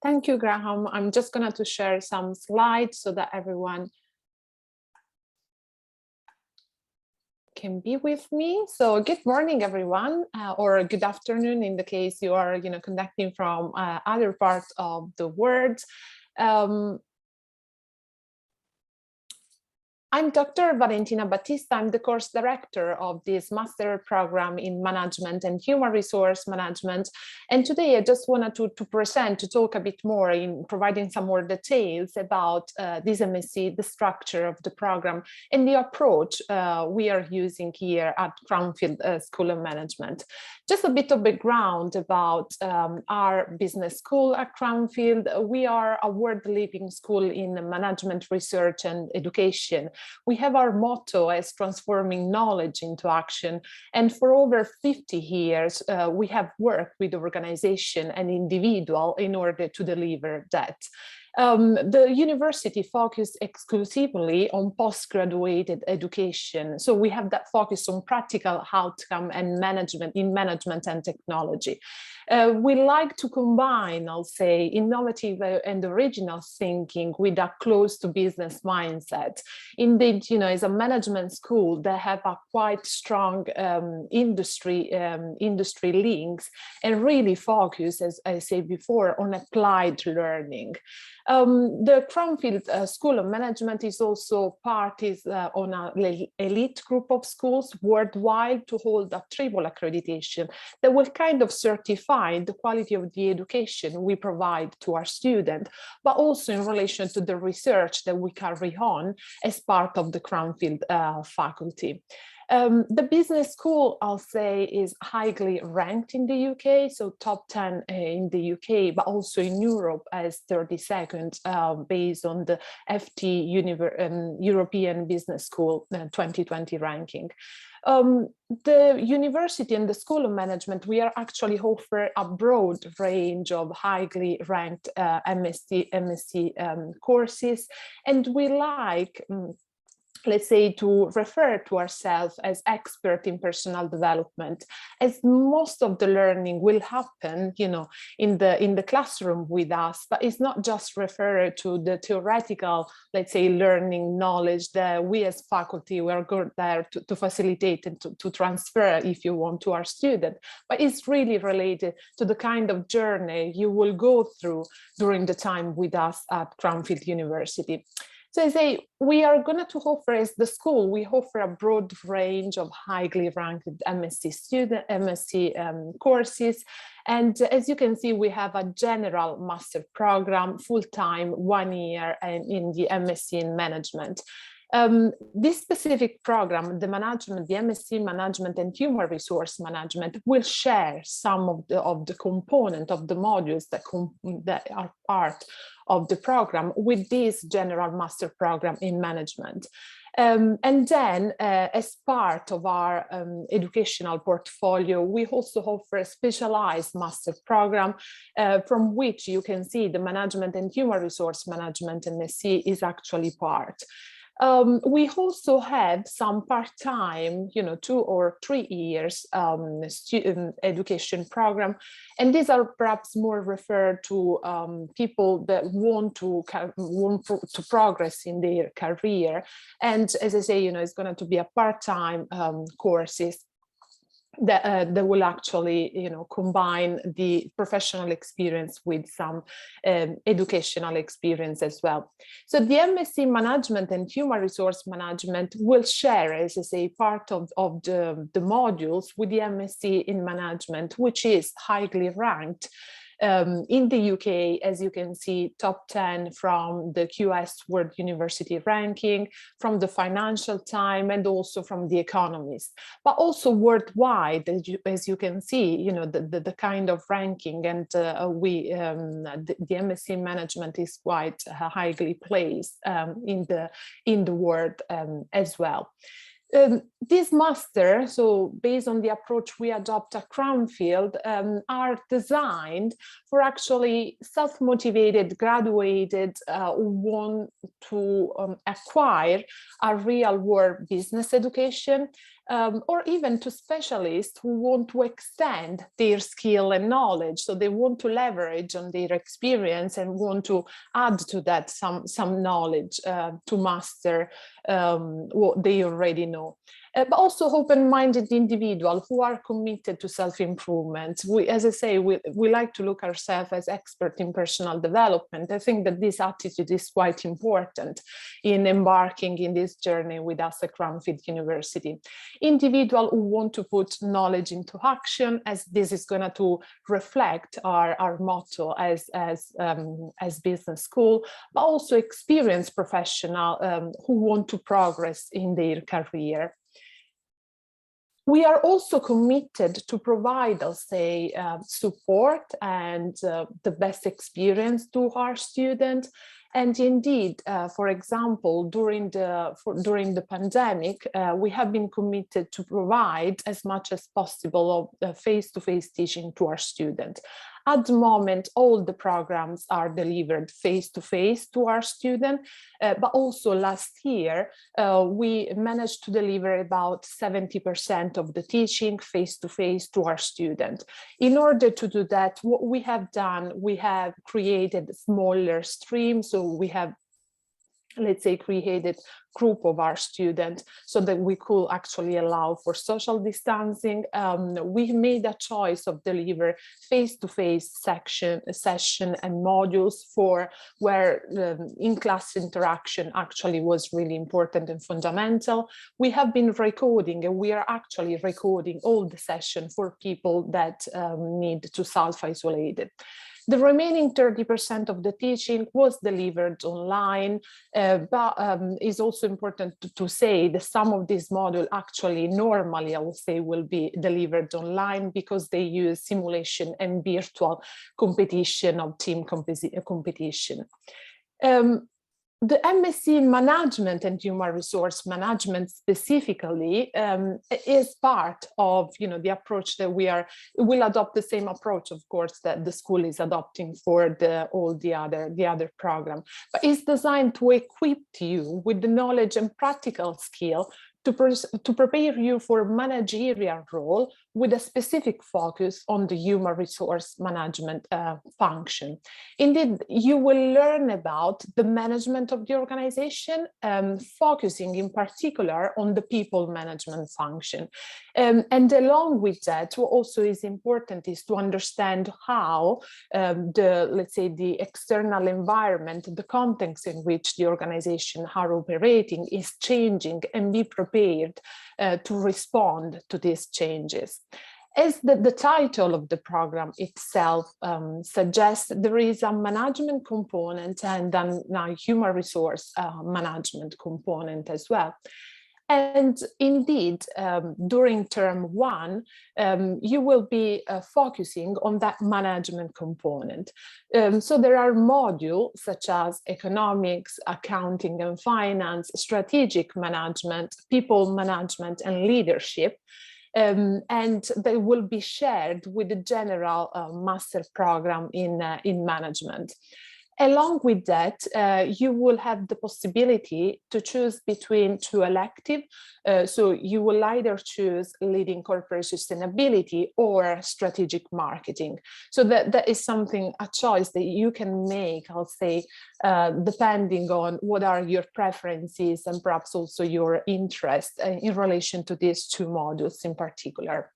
Thank you, Graham. I'm just going to share some slides so that everyone can be with me. So good morning, everyone, or good afternoon in the case you are connecting from other parts of the world. I'm Dr. Valentina Battista. I'm the course director of this master program in management and human resource management. And today I just wanted to talk a bit more in providing some more details about this MSc, the structure of the program and the approach we are using here at Cranfield School of Management. Just a bit of background about our business school at Cranfield. We are a world-leading school in management research and education. We have our motto as transforming knowledge into action. And for over 50 years, we have worked with organization and individual in order to deliver that. The university focused exclusively on postgraduate education. So we have that focus on practical outcome and management in management and technology. We like to combine, I'll say, innovative and original thinking with a close to business mindset. Indeed, as a management school, they have a quite strong industry links and really focus, as I said before, on applied learning. The Cranfield School of Management is also part on an elite group of schools worldwide to hold a triple accreditation that will kind of certify the quality of the education we provide to our students, but also in relation to the research that we carry on as part of the Cranfield faculty. The business school, I'll say, is highly ranked in the UK, so top 10 in the UK, but also in Europe as 32nd, based on the FT European Business School 2020 ranking. The university and the School of Management, we are actually offer a broad range of highly ranked MSc courses, and we like let's say, to refer to ourselves as expert in personal development, as most of the learning will happen, in the classroom with us, but it's not just referred to the theoretical, let's say, learning knowledge that we as faculty, we are good there to facilitate and to transfer, if you want, to our student, but it's really related to the kind of journey you will go through during the time with us at Cranfield University. So I say, we are going to offer, as the school, we offer a broad range of highly ranked MSc courses. And as you can see, we have a general master program, full-time, 1 year, and in the MSc in management. This specific program, the MSc Management and Human Resource Management, will share some of the component of the modules that are part of the program with this general master program in management. And then, as part of our educational portfolio, we also offer a specialized master program from which you can see the Management and Human Resource Management MSc is actually part. We also have some part-time, 2 or 3 years education program, and these are perhaps more referred to people that want to progress in their career. And as I say, it's going to be a part-time courses that will actually, combine the professional experience with some educational experience as well. So the MSc Management and Human Resource Management will share, as I say, part of the modules with the MSc in Management, which is highly ranked in the UK, as you can see, top 10 from the QS World University ranking, from the Financial Times, and also from the Economist, but also worldwide, as you can see, the kind of ranking, and the MSc Management is quite highly placed in the world as well. This master, so based on the approach we adopt at Cranfield, are designed for actually self-motivated, graduated, who want to acquire a real-world business education. or even to specialists who want to extend their skill and knowledge. So they want to leverage on their experience and want to add to that some knowledge to master what they already know. But also open-minded individuals who are committed to self-improvement. As I say, we like to look ourselves as experts in personal development. I think that this attitude is quite important in embarking in this journey with us at Cranfield University. Individuals who want to put knowledge into action, as this is going to reflect our motto as business school, but also experienced professionals who want to progress in their career. We are also committed to provide, I'll say, support and the best experience to our students. And indeed, for example, during the pandemic, we have been committed to provide as much as possible of face-to-face teaching to our students. At the moment, all the programs are delivered face-to-face to our students, but also last year, we managed to deliver about 70% of the teaching face-to-face to our students. In order to do that, what we have done, we have created smaller streams. So we have, let's say, created group of our students so that we could actually allow for social distancing. We made a choice of deliver face-to-face session and modules for where in-class interaction actually was really important and fundamental. We have been recording, and we are actually recording all the sessions for people that need to self-isolate. The remaining 30% of the teaching was delivered online, but it's also important to say that some of these modules actually normally, I would say, will be delivered online because they use simulation and virtual competition of team competition. The MSc in Management and Human Resource Management specifically is part of, the approach that we'll adopt the same approach, of course, that the school is adopting for all the other program, but it's designed to equip you with the knowledge and practical skill to prepare you for managerial role with a specific focus on the human resource management function. Indeed, you will learn about the management of the organization, focusing in particular on the people management function. And along with that, what also is important is to understand how let's say, the external environment, the context in which the organization are operating is changing, and be prepared to respond to these changes. As the title of the program itself suggests, there is a management component and then a human resource management component as well. And indeed, during term one, you will be focusing on that management component. So there are modules such as economics, accounting and finance, strategic management, people management, and leadership. And they will be shared with the general master program in management. Along with that, you will have the possibility to choose between two electives. So you will either choose leading corporate sustainability or strategic marketing. So that is something, a choice that you can make, I'll say, depending on what are your preferences and perhaps also your interest in relation to these two modules in particular.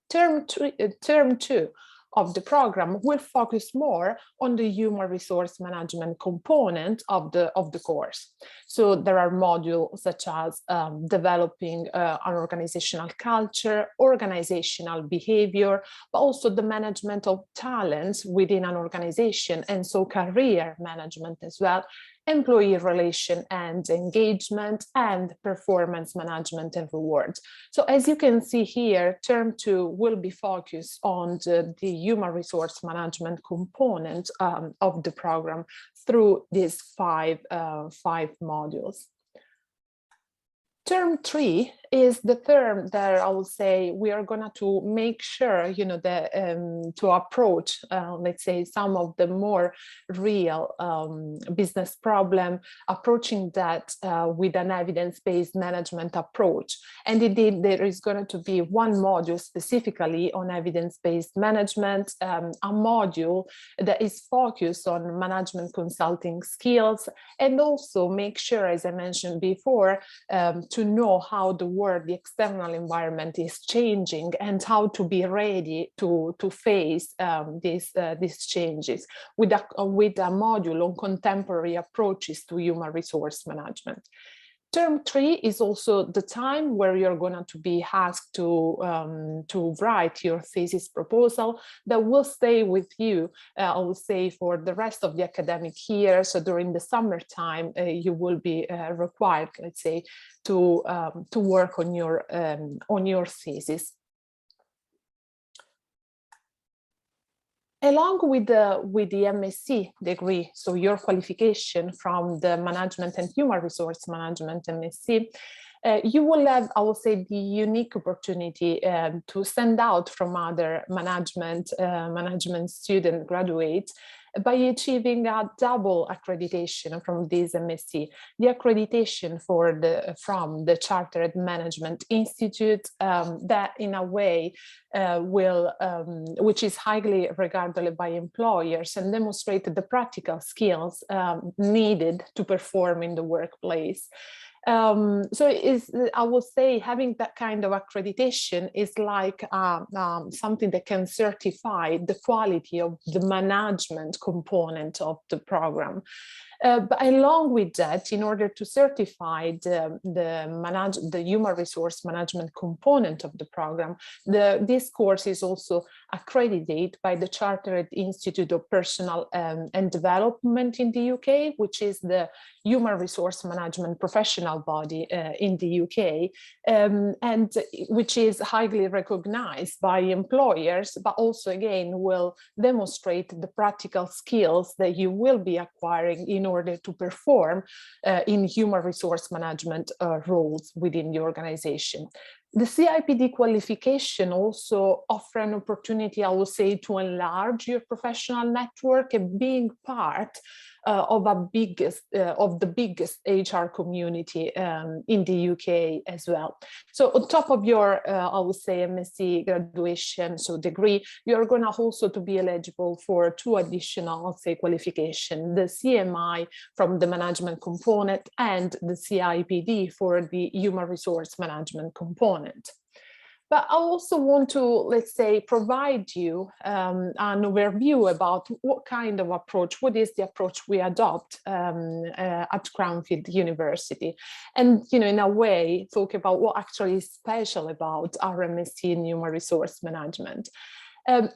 Term two of the program will focus more on the human resource management component of the course. So there are modules such as developing an organizational culture, organizational behavior, but also the management of talents within an organization, and so career management as well, employee relation and engagement, and performance management and rewards. So as you can see here, term two will be focused on the human resource management component of the program through these five modules. Term 3 is the term that I will say we are going to make sure, to approach, let's say, some of the more real business problem, approaching that with an evidence-based management approach. And indeed, there is going to be one module specifically on evidence-based management, a module that is focused on management consulting skills, and also make sure, as I mentioned before, to know how the external environment is changing and how to be ready to face these changes with a module on contemporary approaches to human resource management. Term 3 is also the time where you're going to be asked to write your thesis proposal that will stay with you, I will say, for the rest of the academic year. So during the summertime, you will be required, let's say, to work on your thesis. Along with the MSc degree, so your qualification from the Management and Human Resource Management MSc, you will have, I will say, the unique opportunity to stand out from other management student graduates by achieving a double accreditation from this MSc. The accreditation from the Chartered Management Institute that in a way which is highly regarded by employers and demonstrated the practical skills needed to perform in the workplace. So I would say having that kind of accreditation is like something that can certify the quality of the management component of the program. But along with that, in order to certify the human resource management component of the program, this course is also accredited by the Chartered Institute of Personnel and Development in the UK, which is the human resource management professional body in the UK, and which is highly recognized by employers, but also again will demonstrate the practical skills that you will be acquiring in order to perform in human resource management roles within the organization. The CIPD qualification also offers an opportunity, I would say, to enlarge your professional network and being part of the biggest HR community in the UK as well. So on top of your, I would say, MSc graduation, so degree, you're going to also to be eligible for 2 additional, I'll say, qualification, the CMI from the management component and the CIPD for the human resource management component. But I also want to, let's say, provide you an overview about what kind of approach, what is the approach we adopt at Cranfield University. And, in a way, talk about what actually is special about our MSc in Human Resource Management.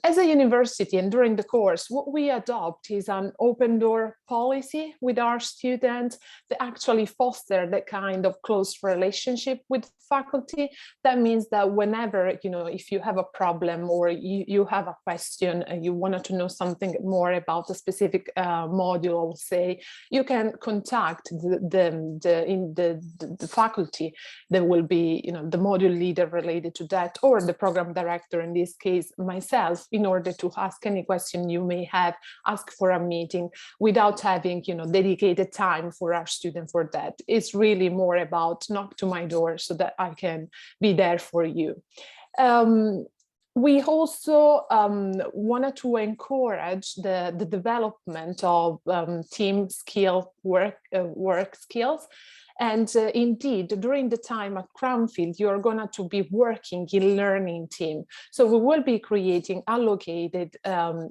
As a university and during the course, what we adopt is an open door policy with our students that actually foster that kind of close relationship with faculty. That means that whenever, if you have a problem or you have a question and you wanted to know something more about a specific module, I would say, you can contact the faculty that will be, the module leader related to that, or the program director, in this case, myself, in order to ask any question you may have, ask for a meeting without having, dedicated time for our student for that. It's really more about knock to my door so that I can be there for you. We also wanted to encourage the development of team skill work skills. And indeed, during the time at Cranfield, you're going to be working in learning team. So we will be allocated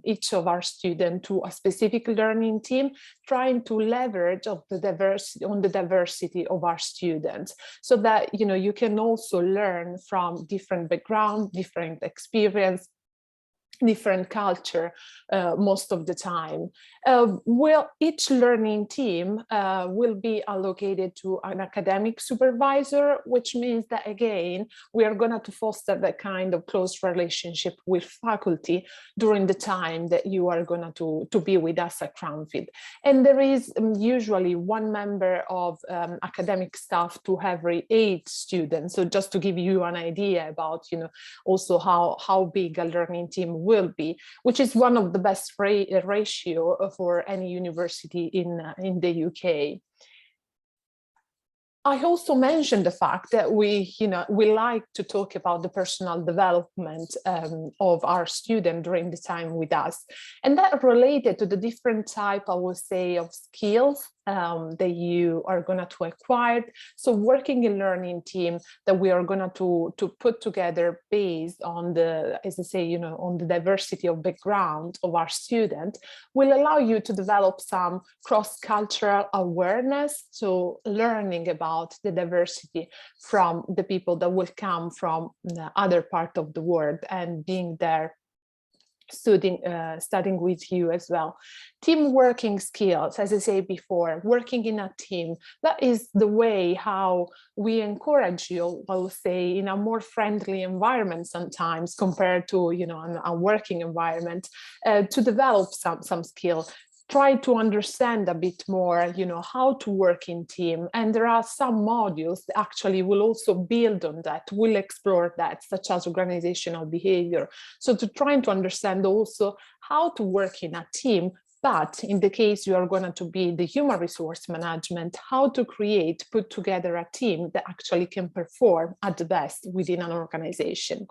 each of our students to a specific learning team, trying to leverage on the diversity of our students, so that you can also learn from different backgrounds, different experience, different culture most of the time. Each learning team will be allocated to an academic supervisor, which means that, again, we are going to foster that kind of close relationship with faculty during the time that you are going to be with us at Cranfield. And there is usually one member of academic staff to every 8 students. So just to give you an idea about, also how big a learning team will be, which is one of the best ratio for any university in the UK. I also mentioned the fact that we like to talk about the personal development of our student during the time with us, and that related to the different type, I would say, of skills that you are going to acquire. So working in learning team that we are going to put together based on the, as I say, on the diversity of background of our student, will allow you to develop some cross-cultural awareness. So learning about the diversity from the people that will come from the other part of the world and being there studying with you as well. Team working skills, as I said before, working in a team, that is the way how we encourage you, I will say, in a more friendly environment sometimes compared to, a working environment, to develop some skill. Try to understand a bit more, how to work in team. And there are some modules that actually will also build on that, will explore that, such as organizational behavior. So to try to understand also how to work in a team, but in the case you are going to be the human resource management, how to put together a team that actually can perform at the best within an organization.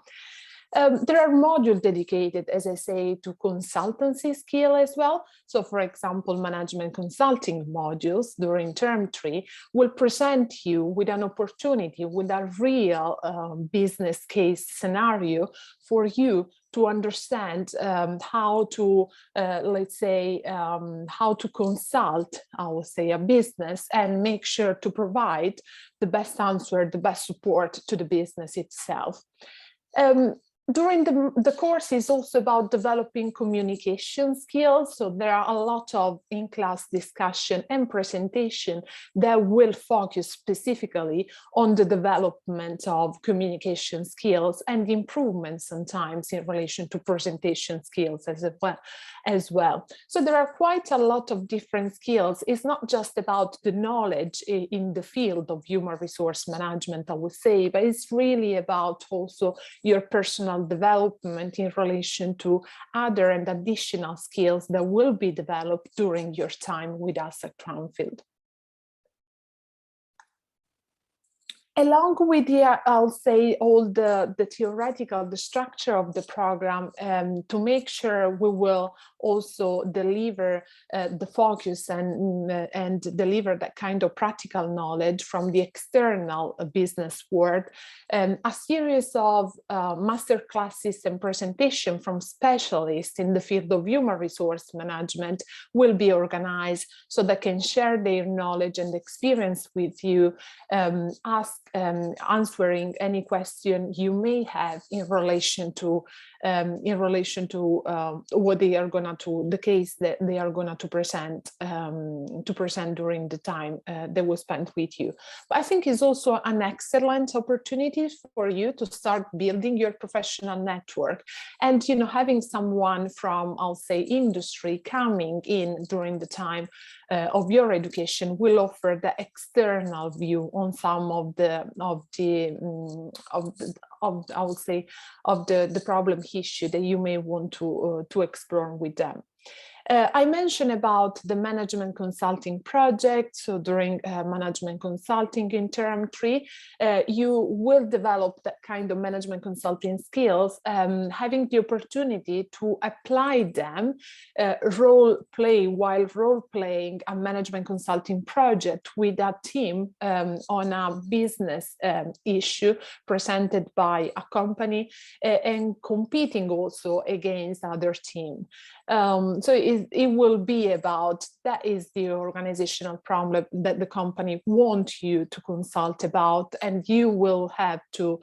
There are modules dedicated, as I say, to consultancy skill as well. So for example, management consulting modules during term 3 will present you with an opportunity, with a real business case scenario for you to understand how to, let's say, how to consult, I would say, a business and make sure to provide the best answer, the best support to the business itself. During the course is also about developing communication skills. So there are a lot of in-class discussion and presentation that will focus specifically on the development of communication skills and improvements sometimes in relation to presentation skills as well. So there are quite a lot of different skills. It's not just about the knowledge in the field of human resource management, I would say, but it's really about also your personal development in relation to other and additional skills that will be developed during your time with us at Cranfield. Along with I'll say, all the theoretical, the structure of the program, to make sure we will also deliver the focus and deliver that kind of practical knowledge from the external business world, a series of master classes and presentation from specialists in the field of human resource management will be organized so they can share their knowledge and experience with you, answering any question you may have in relation to what they are going to, the case that they are going to present during the time they will spend with you. But I think it's also an excellent opportunity for you to start building your professional network, and having someone from, I'll say, industry coming in during the time of your education will offer the external view on some of the I would say of the problem issue that you may want to explore with them. I mentioned about the management consulting project. So during management consulting in term 3, you will develop that kind of management consulting skills, having the opportunity to apply them, while role playing a management consulting project with a team on a business issue presented by a company, and competing also against other teams. So it will be about, that is the organizational problem that the company wants you to consult about, and you will have to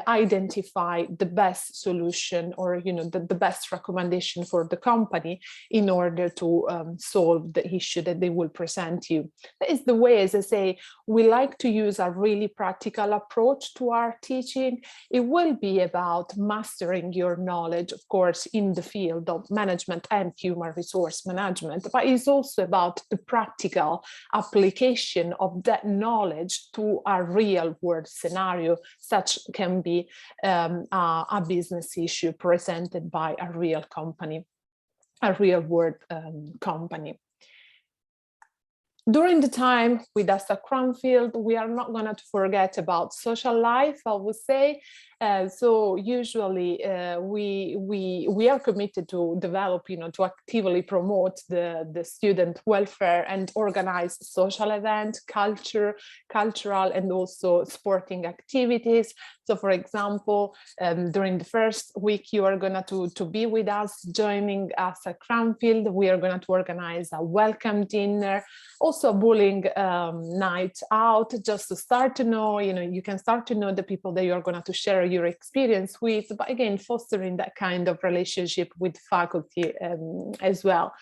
identify the best solution, or the best recommendation for the company in order to solve the issue that they will present you. That is the way, as I say, we like to use a really practical approach to our teaching. It will be about mastering your knowledge, of course, in the field of management and human resource management, but it's also about the practical application of that knowledge to a real world scenario, such can be a business issue presented by a real company, a real world company. During the time with us at Cranfield, we are not going to forget about social life, I would say. So usually we are committed to develop, to actively promote the student welfare and organize social events, cultural and also sporting activities. So for example, during the first week, you are going to be with us, joining us at Cranfield. We are going to organize a welcome dinner, also a bowling night out, just to start to know, you can start to know the people that you're going to share your experience with, but again, fostering that kind of relationship with faculty as well.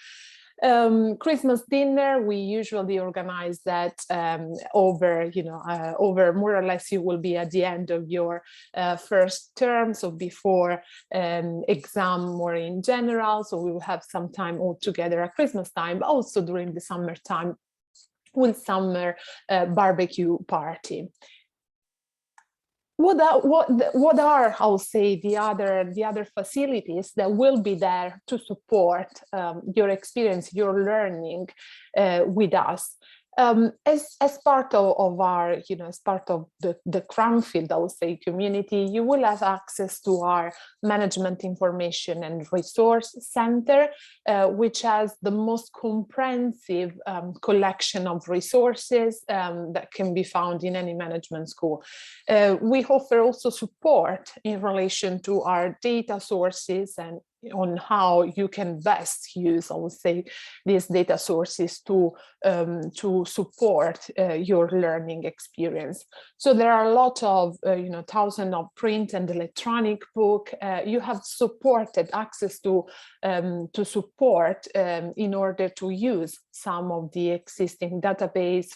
Christmas dinner, we usually organize that over more or less, you will be at the end of your first term, so before exam more in general. So we will have some time all together at Christmas time, but also during the summertime with summer barbecue party. What are, I'll say, the other facilities that will be there to support your experience, your learning with us? As part of our, as part of the Cranfield, I would say, community, you will have access to our Management Information and Resource Center, which has the most comprehensive collection of resources that can be found in any management school. We offer also support in relation to our data sources and on how you can best use, I would say, these data sources to support your learning experience. So there are a lot of, thousands of print and electronic book. You have supported access to support in order to use some of the existing database,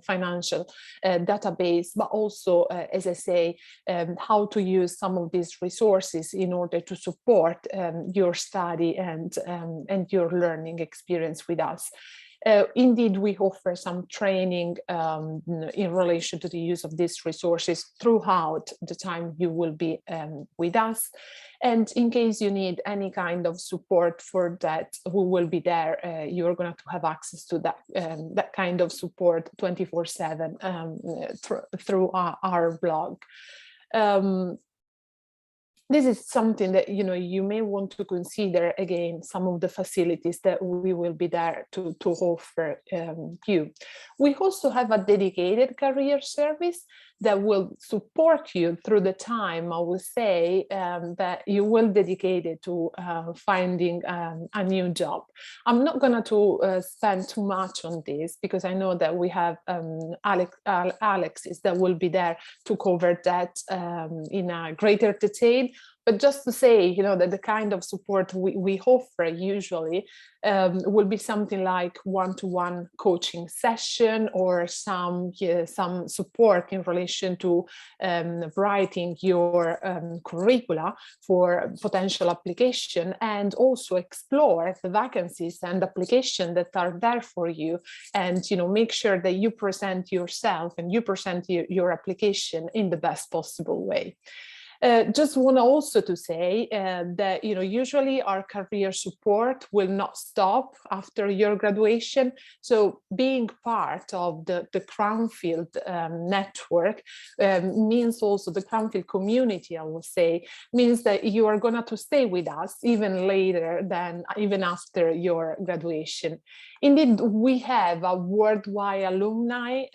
financial database, but also, as I say, how to use some of these resources in order to support your study and your learning experience with us. Indeed, we offer some training in relation to the use of these resources throughout the time you will be with us. And in case you need any kind of support for that, we will be there. You're going to have access to that kind of support 24/7 through our blog. This is something that you may want to consider. Again, some of the facilities that we will be there to offer you. We also have a dedicated career service that will support you through the time, I will say, that you will dedicate it to finding a new job. I'm not going to spend too much on this, because I know that we have Alexis that will be there to cover that in a greater detail. But just to say, that the kind of support we offer usually will be something like one-to-one coaching session, or some support in relation to writing your curricula for potential application, and also explore the vacancies and application that are there for you, and make sure that you present yourself and you present your application in the best possible way. Just want also to say that usually our career support will not stop after your graduation. So being part of the Cranfield network means also the Cranfield community, I would say, means that you are going to stay with us even later than even after your graduation. Indeed, we have a worldwide alumni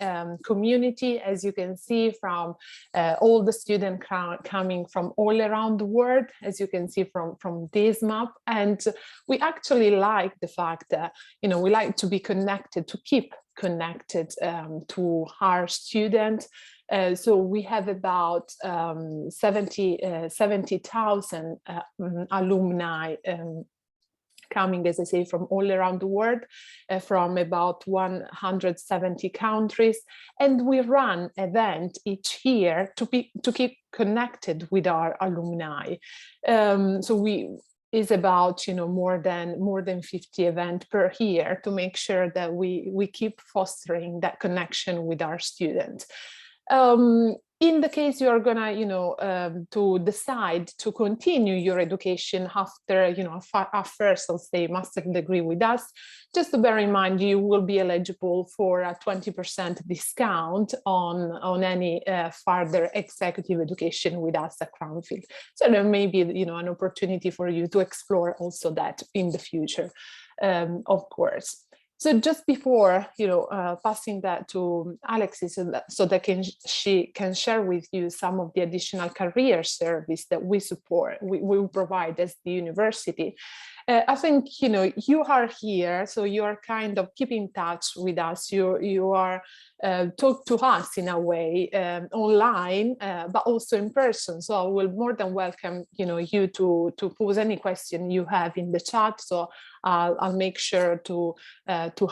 community, as you can see from all the students coming coming from all around the world, as you can see from this map. And we actually like the fact that, we like to be connected, to keep connected to our students. So we have about 70,000 alumni coming, as I say, from all around the world, from about 170 countries. And we run events each year to keep connected with our alumni. So is about more than 50 events per year to make sure that we keep fostering that connection with our students. In the case you are gonna, to decide to continue your education after, a first, I'll say, master degree with us, just to bear in mind, you will be eligible for a 20% discount on any further executive education with us at Cranfield. So there may be, an opportunity for you to explore also that in the future, of course. So just before, passing that to Alexis, so that she can share with you some of the additional career service that we support, we provide as the university. I think, you are here, so you are kind of keep in touch with us. You are talk to us in a way online, but also in person. So I will more than welcome, you to pose any question you have in the chat. So I'll make sure to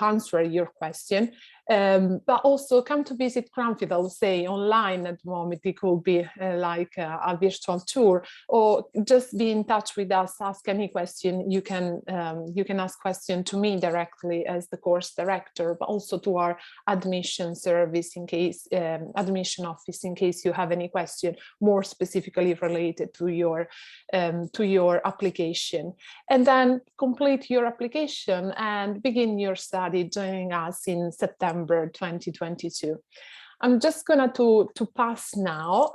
answer your question. But also come to visit Cranfield. I will say online at the moment. It could be like a virtual tour, or just be in touch with us. Ask any question. You can ask question to me directly as the course director, but also to our admission service in case admission office in case you have any question more specifically related to your application. And then complete your application and begin your study joining us in September 2022. I'm just gonna to pass now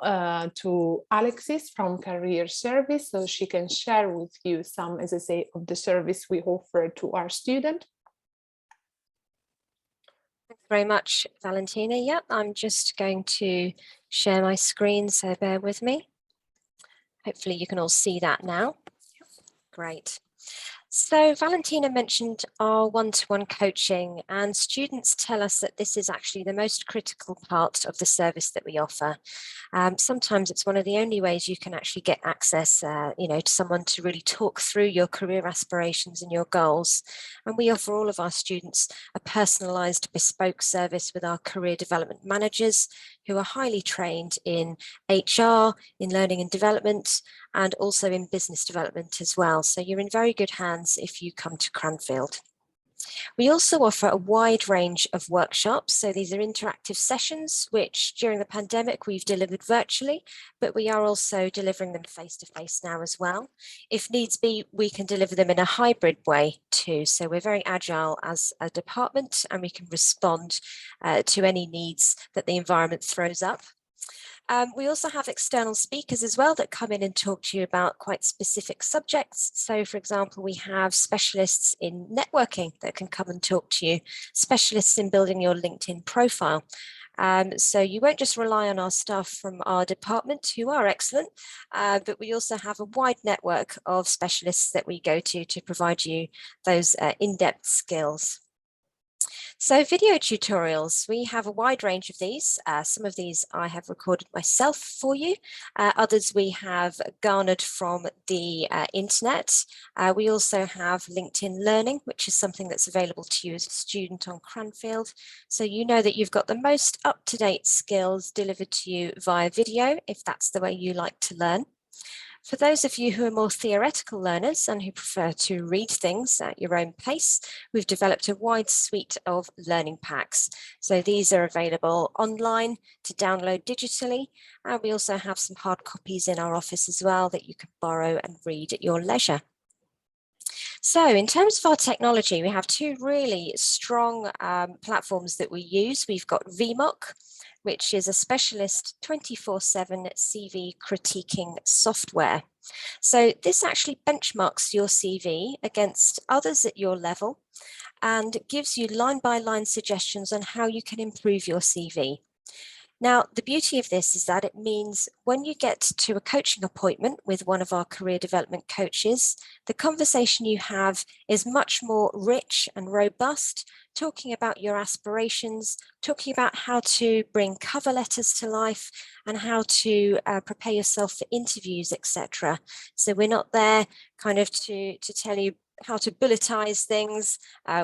to Alexis from Career Service, so she can share with you some, as I say, of the service we offer to our students. Thanks very much, Valentina. Yep, I'm just going to share my screen, so bear with me. Hopefully you can all see that now. Great. So Valentina mentioned our one-to-one coaching, and students tell us that this is actually the most critical part of the service that we offer. Sometimes it's one of the only ways you can actually get access, to someone to really talk through your career aspirations and your goals. And we offer all of our students a personalised, bespoke service with our career development managers, who are highly trained in HR, in learning and development, and also in business development as well. So you're in very good hands if you come to Cranfield. We also offer a wide range of workshops. So these are interactive sessions, which during the pandemic we've delivered virtually, but we are also delivering them face-to-face now as well. If needs be, we can deliver them in a hybrid way too. So we're very agile as a department, and we can respond to any needs that the environment throws up. We also have external speakers as well that come in and talk to you about quite specific subjects. So, for example, we have specialists in networking that can come and talk to you, specialists in building your LinkedIn profile. So you won't just rely on our staff from our department, who are excellent, but we also have a wide network of specialists that we go to provide you those in-depth skills. So video tutorials, we have a wide range of these. Some of these I have recorded myself for you. Others we have garnered from the internet. We also have LinkedIn Learning, which is something that's available to you as a student on Cranfield. So you know that you've got the most up-to-date skills delivered to you via video, if that's the way you like to learn. For those of you who are more theoretical learners and who prefer to read things at your own pace, we've developed a wide suite of learning packs. So these are available online to download digitally, and we also have some hard copies in our office as well that you can borrow and read at your leisure. So in terms of our technology, we have two really strong platforms that we use. We've got VMOC, which is a specialist 24/7 CV critiquing software. So this actually benchmarks your CV against others at your level and gives you line-by-line suggestions on how you can improve your CV. Now, the beauty of this is that it means when you get to a coaching appointment with one of our career development coaches, the conversation you have is much more rich and robust, talking about your aspirations, talking about how to bring cover letters to life and how to prepare yourself for interviews, etc. So we're not there kind of to tell you how to bulletize things,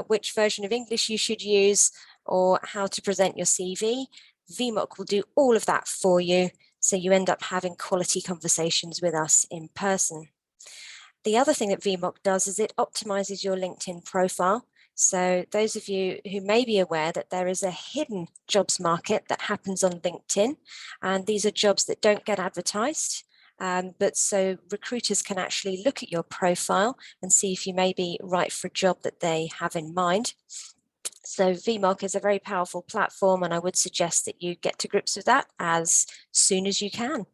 which version of English you should use, or how to present your CV. VMOC will do all of that for you, so you end up having quality conversations with us in person. The other thing that VMOC does is it optimizes your LinkedIn profile. So those of you who may be aware that there is a hidden jobs market that happens on LinkedIn, and these are jobs that don't get advertised. But so recruiters can actually look at your profile and see if you may be right for a job that they have in mind. So VMOC is a very powerful platform, and I would suggest that you get to grips with that as soon as you can.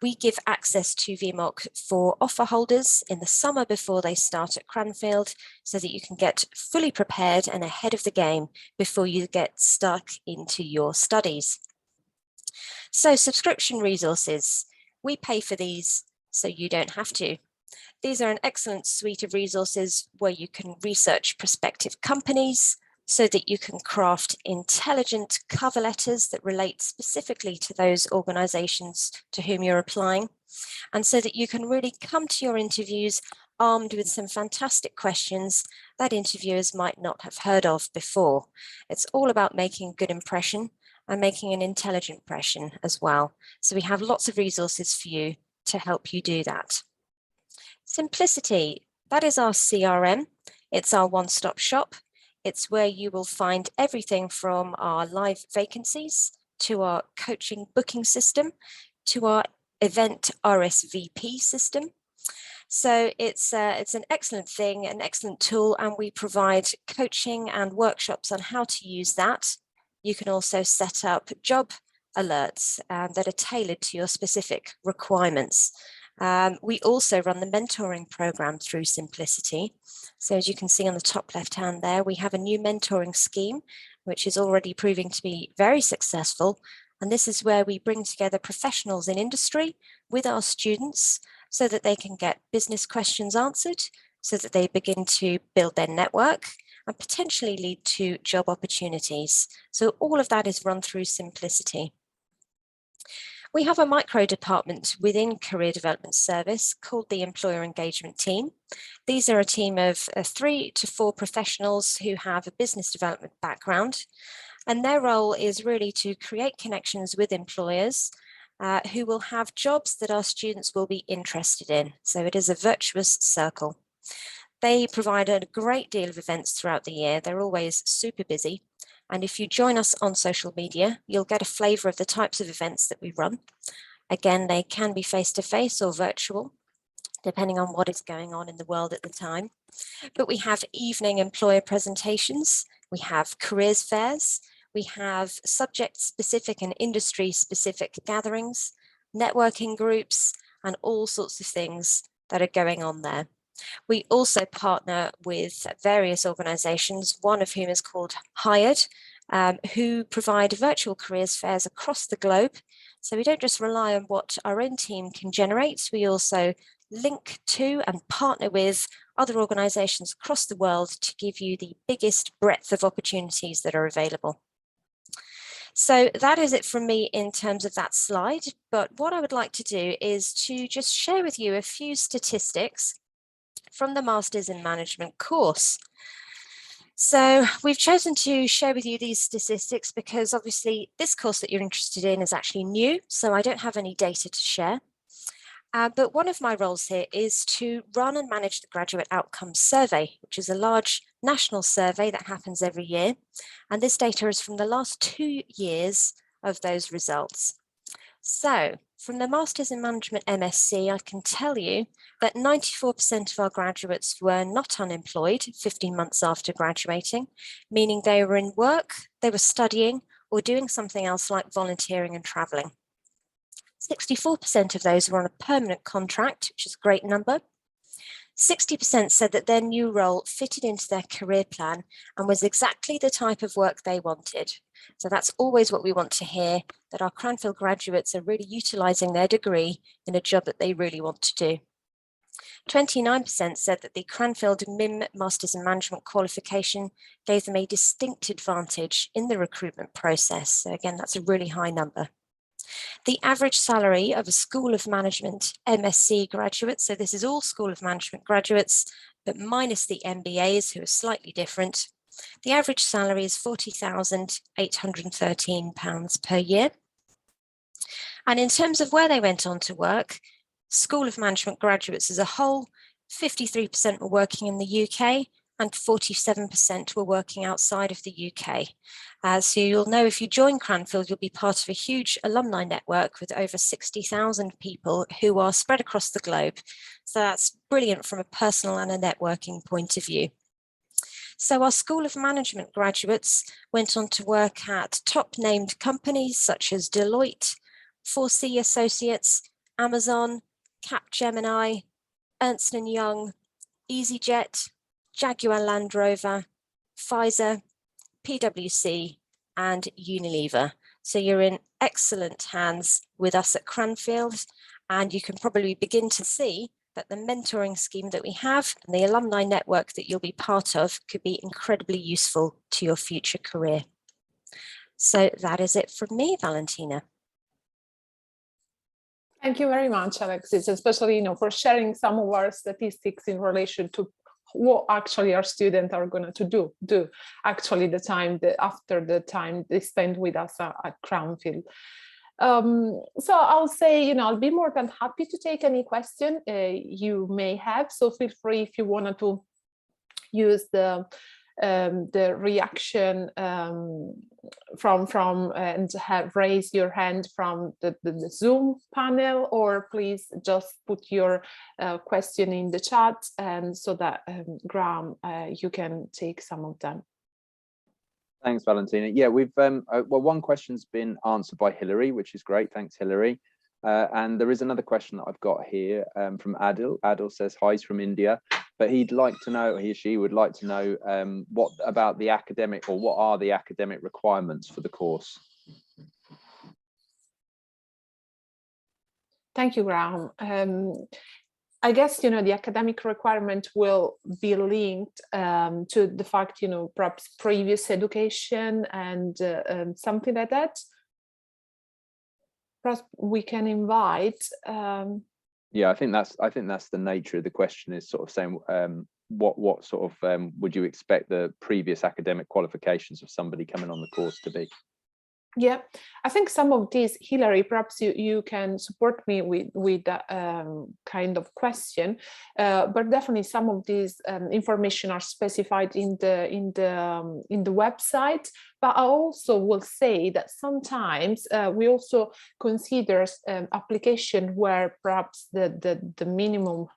We give access to VMOC for offer holders in the summer before they start at Cranfield, so that you can get fully prepared and ahead of the game before you get stuck into your studies. So subscription resources, we pay for these so you don't have to. These are an excellent suite of resources where you can research prospective companies, so that you can craft intelligent cover letters that relate specifically to those organizations to whom you're applying, and so that you can really come to your interviews armed with some fantastic questions that interviewers might not have heard of before. It's all about making a good impression and making an intelligent impression as well. So we have lots of resources for you to help you do that. Simplicity, that is our CRM. It's our one-stop shop. It's where you will find everything from our live vacancies to our coaching booking system to our event RSVP system. So it's an excellent thing, an excellent tool, and we provide coaching and workshops on how to use that. You can also set up job alerts that are tailored to your specific requirements. We also run the mentoring program through Simplicity. So as you can see on the top left hand there, we have a new mentoring scheme, which is already proving to be very successful. And this is where we bring together professionals in industry with our students so that they can get business questions answered, so that they begin to build their network and potentially lead to job opportunities. So all of that is run through Simplicity. We have a micro department within Career Development Service called the Employer Engagement Team. These are a team of 3 to 4 professionals who have a business development background, and their role is really to create connections with employers who will have jobs that our students will be interested in. So it is a virtuous circle. They provide a great deal of events throughout the year. They're always super busy. And if you join us on social media, you'll get a flavour of the types of events that we run. Again, they can be face-to-face or virtual, depending on what is going on in the world at the time. But we have evening employer presentations, we have careers fairs, we have subject-specific and industry-specific gatherings, networking groups, and all sorts of things that are going on there. We also partner with various organisations, one of whom is called Hired, who provide virtual careers fairs across the globe. So we don't just rely on what our own team can generate, we also link to and partner with other organisations across the world to give you the biggest breadth of opportunities that are available. So that is it from me in terms of that slide. But what I would like to do is to just share with you a few statistics from the Masters in Management course. So we've chosen to share with you these statistics because obviously this course that you're interested in is actually new, so I don't have any data to share. But one of my roles here is to run and manage the Graduate Outcomes Survey, which is a large national survey that happens every year. And this data is from the last 2 years of those results. So from the Masters in Management MSc, I can tell you that 94% of our graduates were not unemployed 15 months after graduating, meaning they were in work, they were studying, or doing something else like volunteering and traveling. 64% of those were on a permanent contract, which is a great number. 60% said that their new role fitted into their career plan and was exactly the type of work they wanted. So that's always what we want to hear, that our Cranfield graduates are really utilising their degree in a job that they really want to do. 29% said that the Cranfield MIM Masters in Management qualification gave them a distinct advantage in the recruitment process. So again, that's a really high number. The average salary of a School of Management MSc graduate, so this is all School of Management graduates, but minus the MBAs who are slightly different. The average salary is £40,813 per year. And in terms of where they went on to work, School of Management graduates as a whole, 53% were working in the UK and 47% were working outside of the UK. So you'll know if you join Cranfield, you'll be part of a huge alumni network with over 60,000 people who are spread across the globe. So that's brilliant from a personal and a networking point of view. So our School of Management graduates went on to work at top named companies such as Deloitte, 4C Associates, Amazon, Capgemini, Ernst & Young, EasyJet, Jaguar Land Rover, Pfizer, PwC, and Unilever. So you're in excellent hands with us at Cranfield, and you can probably begin to see that the mentoring scheme that we have and the alumni network that you'll be part of could be incredibly useful to your future career. So that is it from me, Valentina. Thank you very much, Alexis, especially for sharing some of our statistics in relation to what actually our students are going to do actually after the time they spend with us at Cranfield. So I'll say, I'll be more than happy to take any question you may have. So feel free if you wanted to use the reaction from and raise your hand from the Zoom panel, or please just put your question in the chat, and so that Graham, you can take some of them. Thanks, Valentina. Yeah, we've well, one question's been answered by Hilary, which is great. Thanks, Hilary. And there is another question that I've got here from Adil. Adil says, hi, he's from India, but he'd like to know, he or she would like to know what about the academic, or what are the academic requirements for the course? Thank you, Graham. I guess, the academic requirement will be linked to the fact, perhaps previous education and something like that. Perhaps we can invite. Yeah, I think that's the nature of the question, is sort of saying what sort of would you expect the previous academic qualifications of somebody coming on the course to be? Yeah, I think some of these, Hilary, perhaps you can support me with that kind of question, but definitely some of these information are specified in the website. But I also will say that sometimes we also consider application where perhaps the minimum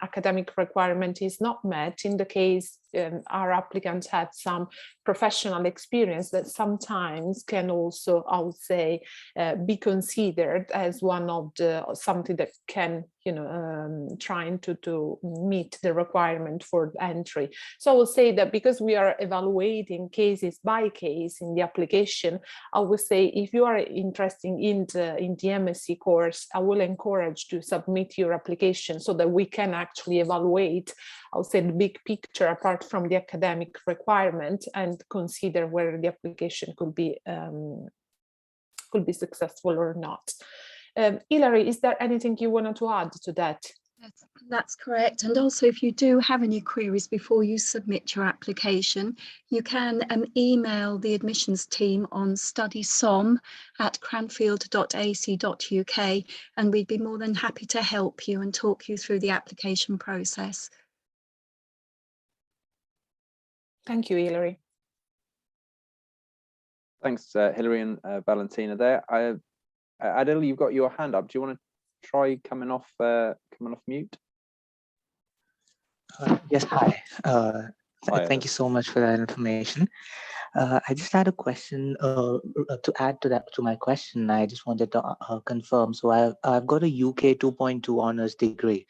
academic requirement is not met. In the case our applicants had some professional experience, that sometimes can also, I would say, be considered as one of the something that can, trying to meet the requirement for entry. So I will say that because we are evaluating cases by case in the application, I would say if you are interested in the MSc course, I will encourage to submit your application so that we can actually evaluate, I would say, the big picture apart from the academic requirement, and consider whether the application could be successful or not. Hilary, is there anything you wanted to add to that? That's correct. And also, if you do have any queries before you submit your application, you can email the admissions team on studysom@cranfield.ac.uk, and we'd be more than happy to help you and talk you through the application process. Thank you, Hilary. Thanks, Hilary and Valentina there. Adil, you've got your hand up. Do you want to try coming off mute? Yes, hi. Hi, Thank you so much for that information. I just had a question to add to my question. I just wanted to confirm. So I've got a UK 2.2 honors degree,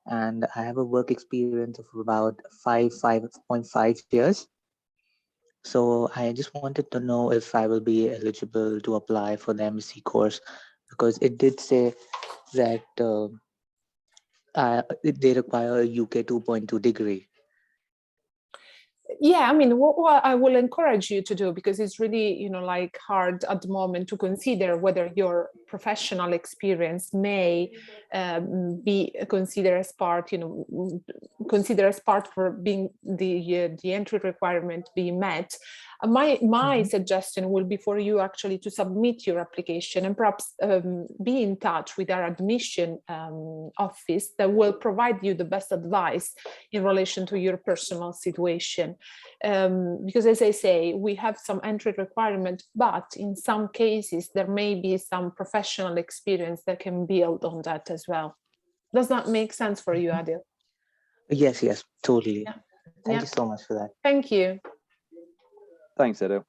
and I have a work experience of about 5.5 years. So I just wanted to know if I will be eligible to apply for the MSc course, because it did say that they require a UK 2.2 degree. Yeah, I mean, what I will encourage you to do, because it's really, like hard at the moment to consider whether your professional experience may be considered as part, considered as part for being the entry requirement being met. My suggestion will be for you actually to submit your application and perhaps be in touch with our admission office that will provide you the best advice in relation to your personal situation. Because as I say, we have some entry requirement, but in some cases there may be some professional experience that can build on that as well. Does that make sense for you, Adil? Yes, totally. Yeah. Thank you so much for that. Thank you. Thanks, Adil.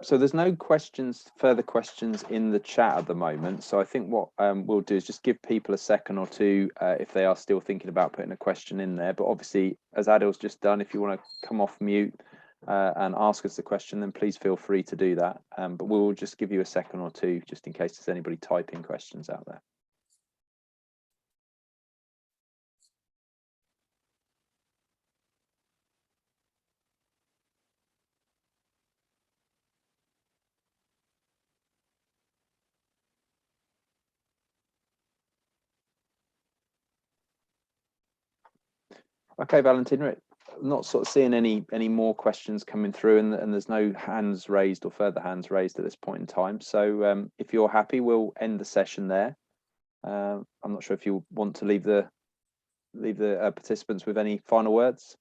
So there's no further questions in the chat at the moment. So I think what we'll do is just give people a second or two if they are still thinking about putting a question in there. But obviously, as Adil's just done, if you want to come off mute and ask us the question, then please feel free to do that. But we'll just give you a second or two just in case there's anybody typing questions out there. Okay, Valentina, not sort of seeing any more questions coming through, and there's no hands raised or further hands raised at this point in time. So if you're happy, we'll end the session there. I'm not sure if you want to leave the participants with any final words.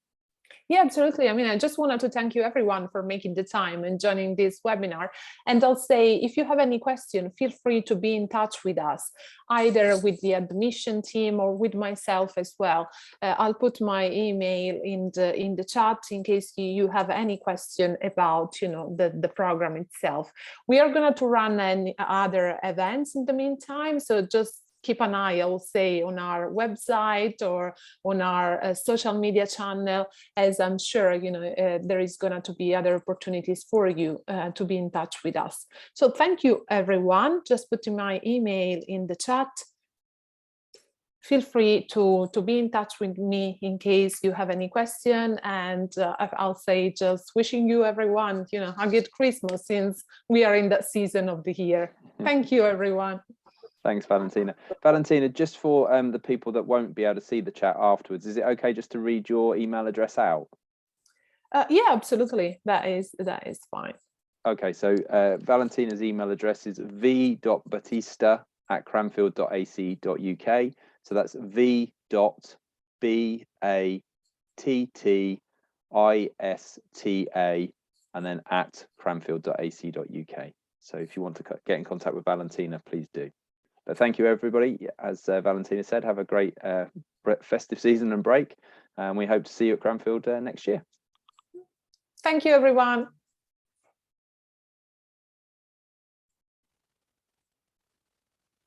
Yeah, absolutely. I mean, I just wanted to thank you everyone for making the time and joining this webinar. And I'll say, if you have any question, feel free to be in touch with us, either with the admission team or with myself as well. I'll put my email in the chat in case you have any question about, the program itself. We are going to run any other events in the meantime, so just keep an eye, I will say, on our website or on our social media channel, as I'm sure, there is going to be other opportunities for you to be in touch with us. So thank you, everyone. Just putting my email in the chat. Feel free to be in touch with me in case you have any question. And I'll say just wishing you, everyone, a good Christmas, since we are in that season of the year. Thank you, everyone. Thanks, Valentina. Valentina, just for the people that won't be able to see the chat afterwards, is it okay just to read your email address out? Yeah, absolutely. That is fine. Okay, so Valentina's email address is v.battista@cranfield.ac.uk. So that's v.battista and then @cranfield.ac.uk. So if you want to get in contact with Valentina, please do. But thank you, everybody. As Valentina said, have a great festive season and break. And we hope to see you at Cranfield next year. Thank you, everyone.